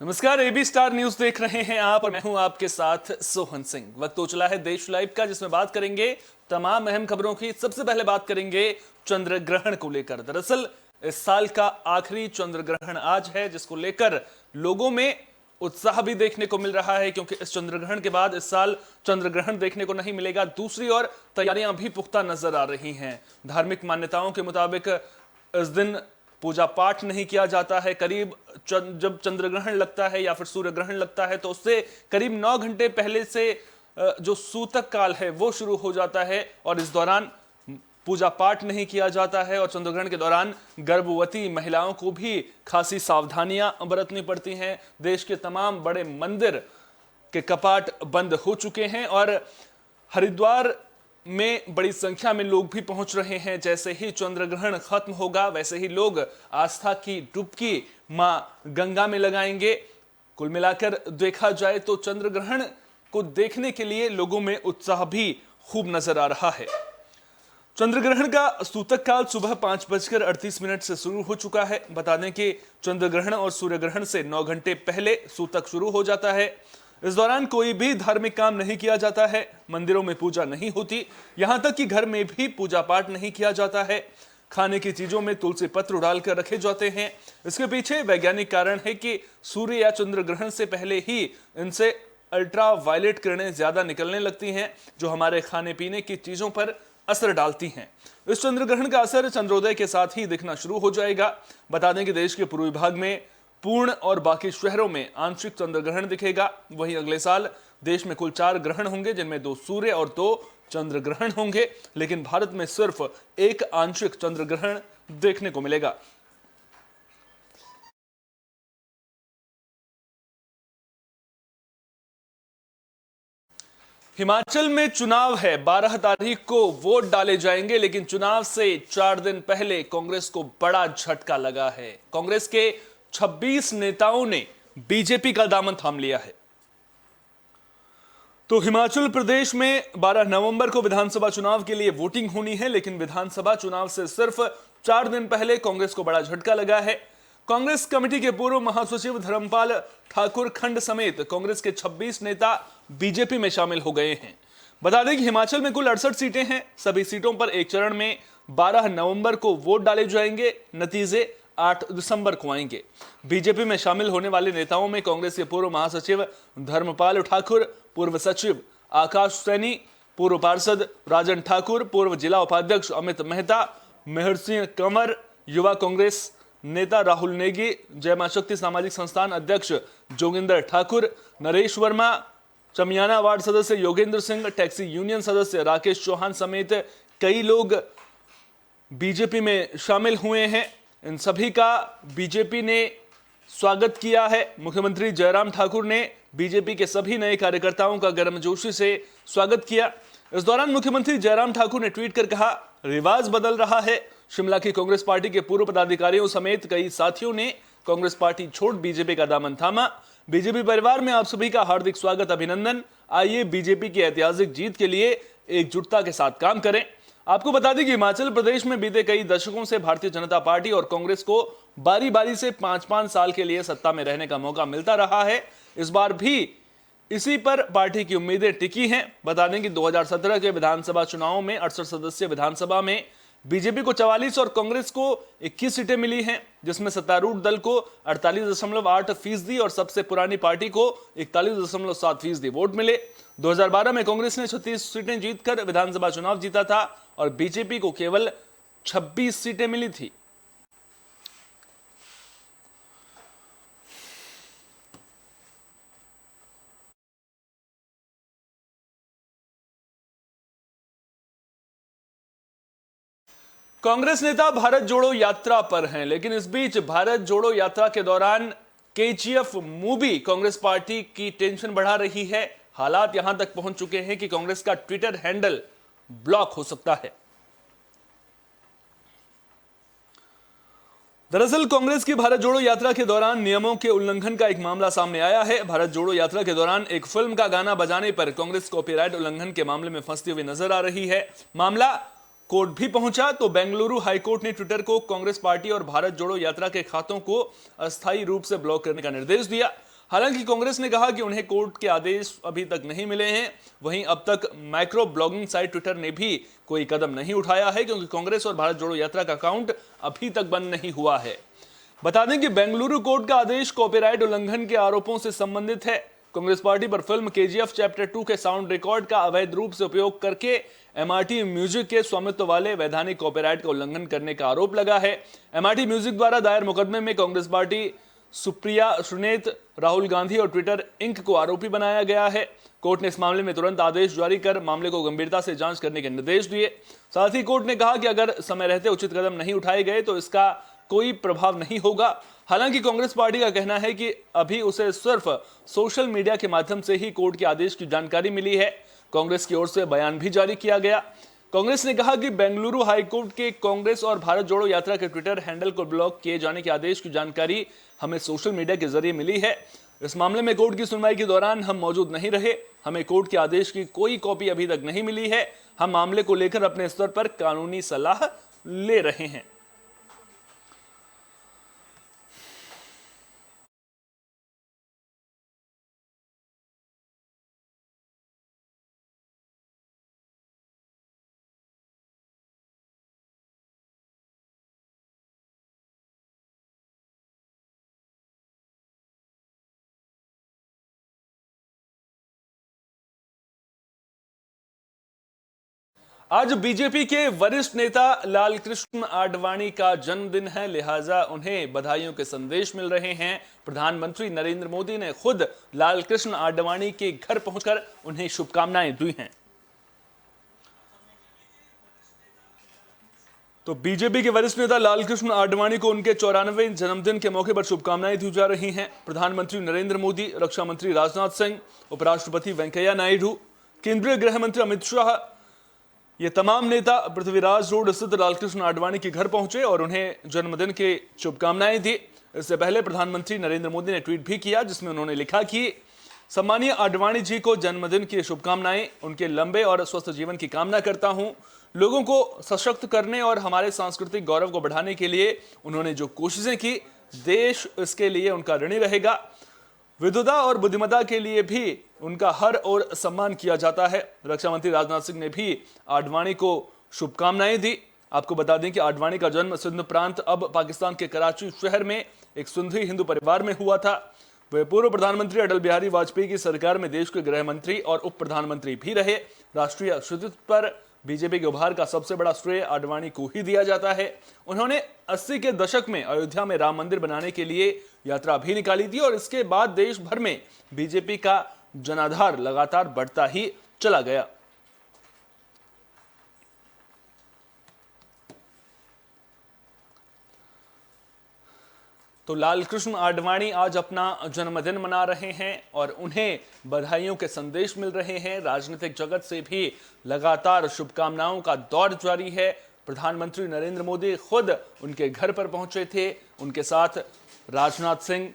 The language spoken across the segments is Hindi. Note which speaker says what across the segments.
Speaker 1: नमस्कार, एबी स्टार न्यूज देख रहे हैं आप और मैं हूं आपके साथ सोहन सिंह। वक्त हो चला है देश लाइव का, जिसमें बात करेंगे तमाम अहम खबरों की। सबसे पहले बात करेंगे चंद्र ग्रहण को लेकर। दरअसल इस साल का आखिरी चंद्र ग्रहण आज है, जिसको लेकर लोगों में उत्साह भी देखने को मिल रहा है, क्योंकि इस चंद्र ग्रहण के बाद इस साल चंद्र ग्रहण देखने को नहीं मिलेगा। दूसरी ओर तैयारियां भी पुख्ता नजर आ रही हैं। धार्मिक मान्यताओं के मुताबिक इस दिन पूजा पाठ नहीं किया जाता है। करीब जब चंद्र ग्रहण लगता है या फिर सूर्य ग्रहण लगता है तो उससे करीब 9 घंटे पहले से जो सूतक काल है वो शुरू हो जाता है और इस दौरान पूजा पाठ नहीं किया जाता है। और चंद्र ग्रहण के दौरान गर्भवती महिलाओं को भी खासी सावधानियां बरतनी पड़ती हैं। देश के तमाम बड़े मंदिर के कपाट बंद हो चुके हैं और हरिद्वार में बड़ी संख्या में लोग भी पहुंच रहे हैं। जैसे ही चंद्र ग्रहण खत्म होगा वैसे ही लोग आस्था की डुबकी मां गंगा में लगाएंगे। कुल मिलाकर देखा जाए तो चंद्र ग्रहण को देखने के लिए लोगों में उत्साह भी खूब नजर आ रहा है। चंद्र ग्रहण का सूतक काल सुबह 5:38 से शुरू हो चुका है। बता दें कि चंद्र ग्रहण और सूर्य ग्रहण से 9 घंटे पहले सूतक शुरू हो जाता है। इस दौरान कोई भी धार्मिक काम नहीं किया जाता है, मंदिरों में पूजा नहीं होती, यहां तक कि घर में भी पूजा पाठ नहीं किया जाता है। खाने की चीजों में तुलसी पत्र डालकर रखे जाते हैं। इसके पीछे वैज्ञानिक कारण है कि सूर्य या चंद्र ग्रहण से पहले ही इनसे अल्ट्रा वायलेट किरणें ज्यादा निकलने लगती हैं, जो हमारे खाने पीने की चीजों पर असर डालती हैं। इस चंद्र ग्रहण का असर चंद्रोदय के साथ ही दिखना शुरू हो जाएगा। बता दें कि देश के पूर्वी भाग में पूर्ण और बाकी शहरों में आंशिक चंद्र ग्रहण दिखेगा। वहीं अगले साल देश में कुल 4 ग्रहण होंगे, जिनमें 2 सूर्य और 2 चंद्र ग्रहण होंगे, लेकिन भारत में सिर्फ 1 आंशिक चंद्र ग्रहण देखने को मिलेगा। हिमाचल में चुनाव है, 12 तारीख को वोट डाले जाएंगे, लेकिन चुनाव से 4 दिन पहले कांग्रेस को बड़ा झटका लगा है। कांग्रेस के 26 नेताओं ने बीजेपी का दामन थाम लिया है। तो हिमाचल प्रदेश में 12 नवंबर को विधानसभा चुनाव के लिए वोटिंग होनी है, लेकिन विधानसभा चुनाव से सिर्फ 4 दिन पहले कांग्रेस को बड़ा झटका लगा है। कांग्रेस कमेटी के पूर्व महासचिव धर्मपाल ठाकुर खंड समेत कांग्रेस के 26 नेता बीजेपी में शामिल हो गए हैं। बता दें कि हिमाचल में कुल 68 सीटें हैं। सभी सीटों पर एक चरण में 12 नवंबर को वोट डाले जाएंगे। नतीजे 8 दिसंबर को आएंगे। बीजेपी में शामिल होने वाले नेताओं में कांग्रेस के पूर्व महासचिव धर्मपाल ठाकुर, पूर्व सचिव आकाश सैनी, पूर्व पार्षद राजन ठाकुर, पूर्व जिला उपाध्यक्ष अमित मेहता, मेहर सिंह कंवर, युवा कांग्रेस नेता राहुल नेगी, जय मां शक्ति सामाजिक संस्थान अध्यक्ष जोगिंदर ठाकुर, नरेश वर्मा, चमियाना वार्ड सदस्य योगेंद्र सिंह, टैक्सी यूनियन सदस्य राकेश चौहान समेत कई लोग बीजेपी में शामिल हुए हैं। इन सभी का बीजेपी ने स्वागत किया है। मुख्यमंत्री जयराम ठाकुर ने बीजेपी के सभी नए कार्यकर्ताओं का गर्मजोशी से स्वागत किया। इस दौरान मुख्यमंत्री जयराम ठाकुर ने ट्वीट कर कहा, रिवाज बदल रहा है। शिमला की कांग्रेस पार्टी के पूर्व पदाधिकारियों समेत कई साथियों ने कांग्रेस पार्टी छोड़ बीजेपी का दामन थामा। बीजेपी परिवार में आप सभी का हार्दिक स्वागत, अभिनंदन। आइए बीजेपी की ऐतिहासिक जीत के लिए एकजुटता के साथ काम करें। आपको बता दें कि हिमाचल प्रदेश में बीते कई दशकों से भारतीय जनता पार्टी और कांग्रेस को बारी बारी से 5-5 साल के लिए सत्ता में रहने का मौका मिलता रहा है। इस बार भी इसी पर पार्टी की उम्मीदें टिकी हैं। बता दें कि 2017 के विधानसभा चुनावों में 68 सदस्यीय विधानसभा में बीजेपी को 44 और कांग्रेस को 21 सीटें मिली हैं, जिसमें सत्तारूढ़ दल को 48.8% और सबसे पुरानी पार्टी को 41.7% वोट मिले। 2012 में कांग्रेस ने 36 सीटें जीतकर विधानसभा चुनाव जीता था और बीजेपी को केवल 26 सीटें मिली थी। कांग्रेस नेता भारत जोड़ो यात्रा पर हैं, लेकिन इस बीच भारत जोड़ो यात्रा के दौरान केजीएफ मूवी कांग्रेस पार्टी की टेंशन बढ़ा रही है। हालात यहां तक पहुंच चुके हैं कि कांग्रेस का ट्विटर हैंडल ब्लॉक हो सकता है। दरअसल कांग्रेस की भारत जोड़ो यात्रा के दौरान नियमों के उल्लंघन का एक मामला सामने आया है। भारत जोड़ो यात्रा के दौरान एक फिल्म का गाना बजाने पर कांग्रेस कॉपीराइट उल्लंघन के मामले में फंसती हुई नजर आ रही है। मामला कोर्ट भी पहुंचा तो बेंगलुरु हाईकोर्ट ने ट्विटर को कांग्रेस पार्टी और भारत जोड़ो यात्रा के खातों को अस्थायी रूप से ब्लॉक करने का निर्देश दिया। हालांकि कांग्रेस ने कहा कि उन्हें कोर्ट के आदेश अभी तक नहीं मिले हैं। वहीं अब तक माइक्रो ब्लॉगिंग साइट ट्विटर ने भी कोई कदम नहीं उठाया है, क्योंकि कांग्रेस और भारत जोड़ो यात्रा का अकाउंट अभी तक बंद नहीं हुआ है। बता दें कि बेंगलुरु कोर्ट का आदेश कॉपीराइट उल्लंघन के आरोपों से संबंधित है। कांग्रेस पार्टी पर फिल्म केजीएफ चैप्टर 2 के साउंड रिकॉर्ड का अवैध रूप से उपयोग करके एमआरटी म्यूजिक के स्वामित्व वाले वैधानिक कॉपीराइट का उल्लंघन करने का आरोप लगा है। एमआरटी म्यूजिक द्वारा दायर मुकदमे में कांग्रेस पार्टी, सुप्रिया सुनेत, राहुल गांधी और ट्विटर इंक को आरोपी बनाया गया है। कोर्ट ने इस मामले में तुरंत आदेश जारी कर मामले को गंभीरता से जांच करने के निर्देश दिए। साथ ही कोर्ट ने कहा कि अगर समय रहते उचित कदम नहीं उठाए गए तो इसका कोई प्रभाव नहीं होगा। हालांकि कांग्रेस पार्टी का कहना है कि अभी उसे सिर्फ सोशल मीडिया के माध्यम से ही कोर्ट के आदेश की जानकारी मिली है। कांग्रेस की ओर से बयान भी जारी किया गया। कांग्रेस ने कहा कि बेंगलुरु हाईकोर्ट के कांग्रेस और भारत जोड़ो यात्रा के ट्विटर हैंडल को ब्लॉक किए जाने के आदेश की जानकारी हमें सोशल मीडिया के जरिए मिली है। इस मामले में कोर्ट की सुनवाई के दौरान हम मौजूद नहीं रहे। हमें कोर्ट के आदेश की कोई कॉपी अभी तक नहीं मिली है। हम मामले को लेकर अपने स्तर पर कानूनी सलाह ले रहे हैं। आज बीजेपी के वरिष्ठ नेता लालकृष्ण आडवाणी का जन्मदिन है, लिहाजा उन्हें बधाइयों के संदेश मिल रहे हैं। प्रधानमंत्री नरेंद्र मोदी ने खुद लालकृष्ण आडवाणी के घर पहुंचकर उन्हें शुभकामनाएं दी हैं। तो बीजेपी के वरिष्ठ नेता लालकृष्ण आडवाणी को उनके 94वें जन्मदिन के मौके पर शुभकामनाएं दी जा रही हैं। प्रधानमंत्री नरेंद्र मोदी, रक्षा मंत्री राजनाथ सिंह, उपराष्ट्रपति वेंकैया नायडू, केंद्रीय गृह मंत्री अमित शाह, ये तमाम नेता पृथ्वीराज रोड स्थित लालकृष्ण आडवाणी के घर पहुंचे और उन्हें जन्मदिन की शुभकामनाएं दी। इससे पहले प्रधानमंत्री नरेंद्र मोदी ने ट्वीट भी किया, जिसमें उन्होंने लिखा कि सम्मानीय आडवाणी जी को जन्मदिन की शुभकामनाएं। उनके लंबे और स्वस्थ जीवन की कामना करता हूं। लोगों को सशक्त करने और हमारे सांस्कृतिक गौरव को बढ़ाने के लिए उन्होंने जो कोशिशें की, देश इसके लिए उनका ऋणी रहेगा। विद्वता और बुद्धिमत्ता के लिए भी उनका हर ओर सम्मान किया जाता है। रक्षा मंत्री राजनाथ सिंह ने भी आडवाणी को शुभकामनाएं दी। आपको बता दें कि आडवाणी का जन्म सिंध प्रांत, अब पाकिस्तान के कराची शहर में एक सिंधी हिंदू परिवार में हुआ था। वे पूर्व प्रधानमंत्री अटल बिहारी वाजपेयी की सरकार में देश के गृह मंत्री और उप प्रधानमंत्री भी रहे। राष्ट्रीय अस्तित्व पर बीजेपी के उभार का सबसे बड़ा श्रेय आडवाणी को ही दिया जाता है। उन्होंने 80 के दशक में अयोध्या में राम मंदिर बनाने के लिए यात्रा भी निकाली थी और इसके बाद देश भर में बीजेपी का जनाधार लगातार बढ़ता ही चला गया। तो लालकृष्ण आडवाणी आज अपना जन्मदिन मना रहे हैं और उन्हें बधाइयों के संदेश मिल रहे हैं। राजनीतिक जगत से भी लगातार शुभकामनाओं का दौर जारी है। प्रधानमंत्री नरेंद्र मोदी खुद उनके घर पर पहुंचे थे। उनके साथ राजनाथ सिंह,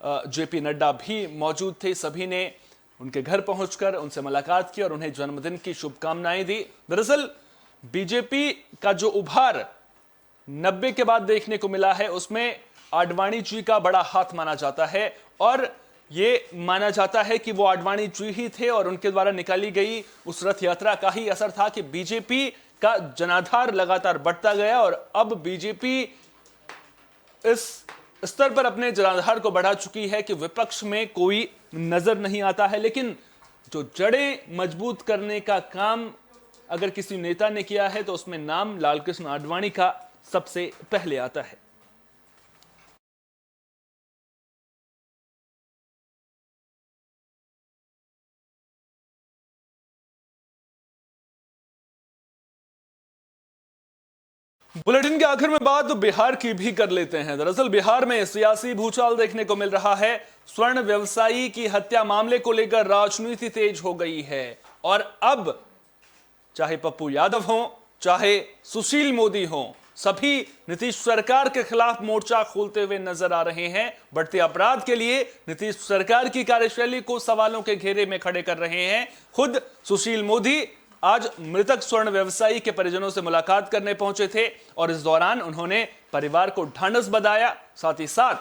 Speaker 1: जेपी नड्डा भी मौजूद थे। सभी ने उनके घर पहुंचकर उनसे मुलाकात की और उन्हें जन्मदिन की शुभकामनाएं दी। दरअसल बीजेपी का जो उभार 90 के बाद देखने को मिला है, उसमें आडवाणी जी का बड़ा हाथ माना जाता है और ये माना जाता है कि वो आडवाणी जी ही थे और उनके द्वारा निकाली गई उस रथ यात्रा का ही असर था कि बीजेपी का जनाधार लगातार बढ़ता गया और अब बीजेपी इस स्तर पर अपने जनाधार को बढ़ा चुकी है कि विपक्ष में कोई नजर नहीं आता है। लेकिन जो जड़ें मजबूत करने का काम अगर किसी नेता ने किया है तो उसमें नाम लालकृष्ण आडवाणी का सबसे पहले आता है। बुलेटिन के आखिर में बात बिहार की भी कर लेते हैं। दरअसल बिहार में सियासी भूचाल देखने को मिल रहा है। स्वर्ण व्यवसायी की हत्या मामले को लेकर राजनीति तेज हो गई है और अब चाहे पप्पू यादव हो, चाहे सुशील मोदी हो, सभी नीतीश सरकार के खिलाफ मोर्चा खोलते हुए नजर आ रहे हैं। बढ़ते अपराध के लिए नीतीश सरकार की कार्यशैली को सवालों के घेरे में खड़े कर रहे हैं। खुद सुशील मोदी आज मृतक स्वर्ण व्यवसायी के परिजनों से मुलाकात करने पहुंचे थे और इस दौरान उन्होंने परिवार को ढांढस बंधाया। साथ ही साथ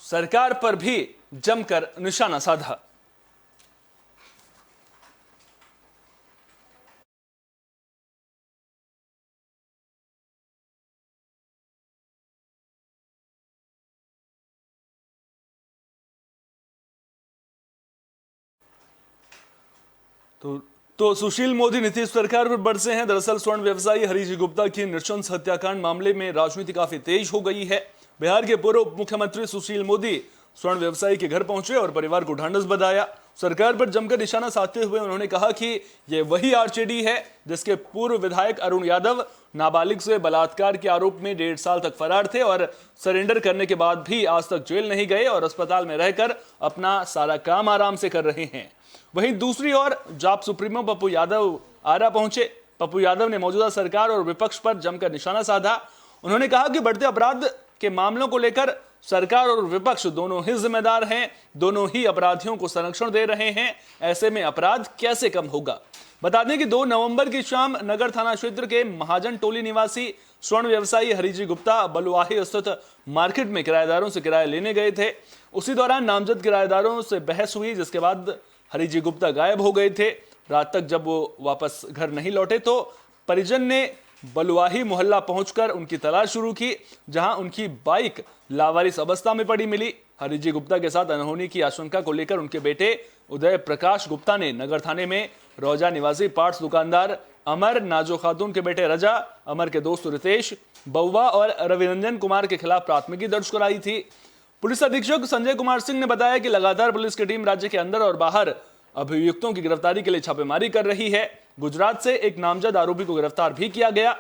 Speaker 1: सरकार पर भी जमकर निशाना साधा। तो सुशील मोदी नीतीश सरकार पर बरसे हैं। दरअसल स्वर्ण व्यवसायी हरिजी गुप्ता की नृशंस हत्याकांड मामले में राजनीति काफी तेज हो गई है। बिहार के पूर्व उप मुख्यमंत्री सुशील मोदी स्वर्ण व्यवसायी के घर पहुंचे और परिवार को ढांढस बंधाया। सरकार पर जमकर निशाना साधते हुए उन्होंने कहा कि यह वही आरजेडी है जिसके पूर्व विधायक अरुण यादव नाबालिग से बलात्कार के आरोप में 1.5 साल तक फरार थे और सरेंडर करने के बाद भी आज तक जेल नहीं गए और अस्पताल में रहकर अपना सारा काम आराम से कर रहे हैं। वहीं दूसरी ओर जाप सुप्रीमो पप्पू यादव आरा पहुंचे। पप्पू यादव ने मौजूदा सरकार और विपक्ष पर जमकर निशाना साधा। उन्होंने कहा कि बढ़ते अपराध के मामलों को लेकर सरकार और विपक्ष दोनों ही जिम्मेदार हैं, दोनों ही अपराधियों को संरक्षण दे रहे हैं। ऐसे में अपराध कैसे कम होगा। बता दें कि 2 नवंबर की शाम नगर थाना क्षेत्र के महाजन टोली निवासी स्वर्ण व्यवसायी हरिजी गुप्ता बलुआही स्थित मार्केट में किराएदारों से किराया लेने गए थे। उसी दौरान नामजद किराएदारों से बहस हुई, जिसके बाद हरिजी गुप्ता गायब हो गए थे। रात तक जब वो वापस घर नहीं लौटे तो परिजन ने बलुआही मोहल्ला पहुंचकर उनकी तलाश शुरू की, जहां उनकी बाइक लावारिस अवस्था में पड़ी मिली। हरिजी गुप्ता के साथ अनहोनी की आशंका को लेकर उनके बेटे उदय प्रकाश गुप्ता ने नगर थाने में रोजा निवासी पार्ट्स दुकानदार अमर, नाजो खातून के बेटे रजा, अमर के दोस्त रितेश, बउवा और रविरंजन कुमार के खिलाफ प्राथमिकी दर्ज कराई थी। पुलिस अधीक्षक संजय कुमार सिंह ने बताया कि लगातार पुलिस की टीम राज्य के अंदर और बाहर अभियुक्तों की गिरफ्तारी के लिए छापेमारी कर रही है। गुजरात से एक नामजद आरोपी को गिरफ्तार भी किया गया।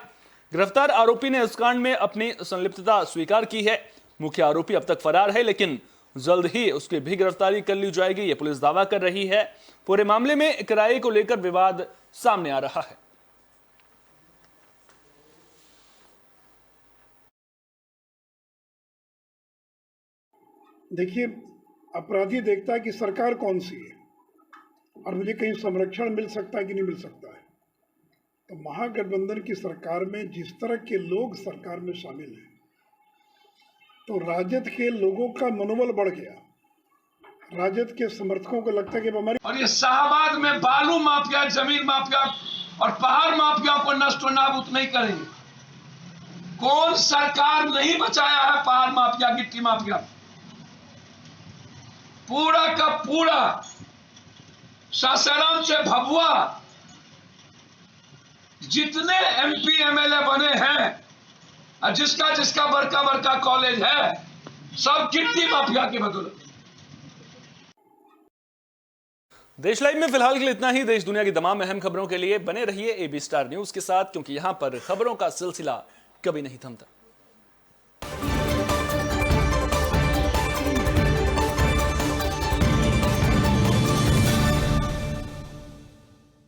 Speaker 1: गिरफ्तार आरोपी ने इस कांड में अपनी संलिप्तता स्वीकार की है। मुख्य आरोपी अब तक फरार है, लेकिन जल्द ही उसकी भी गिरफ्तारी कर ली जाएगी, यह पुलिस दावा कर रही है। पूरे मामले में किराए को लेकर विवाद सामने आ रहा है।
Speaker 2: देखिए, अपराधी देखता है कि सरकार कौन सी है और मुझे कहीं संरक्षण मिल सकता है कि नहीं मिल सकता है। तो महागठबंधन की सरकार में जिस तरह के लोग सरकार में शामिल हैं, तो राजद के लोगों का मनोबल बढ़ गया। राजद के समर्थकों को लगता है कि हमारी
Speaker 3: और ये शाहबाद में बालू माफिया, जमीन माफिया और पहाड़ माफिया को नष्ट नाबूद नहीं करेंगे। कौन सरकार नहीं बचाया है पहाड़ माफिया, गिट्टी माफिया? पूरा का पूरा सासाराम से भभुआ जितने एमपी एमएलए बने हैं, जिसका जिसका बड़का बड़का कॉलेज है, सब गिट्टी माफिया की बदौलत।
Speaker 1: देश लाइव में फिलहाल के लिए इतना ही। देश दुनिया की तमाम अहम खबरों के लिए बने रहिए AB स्टार न्यूज के साथ, क्योंकि यहां पर खबरों का सिलसिला कभी नहीं थमता।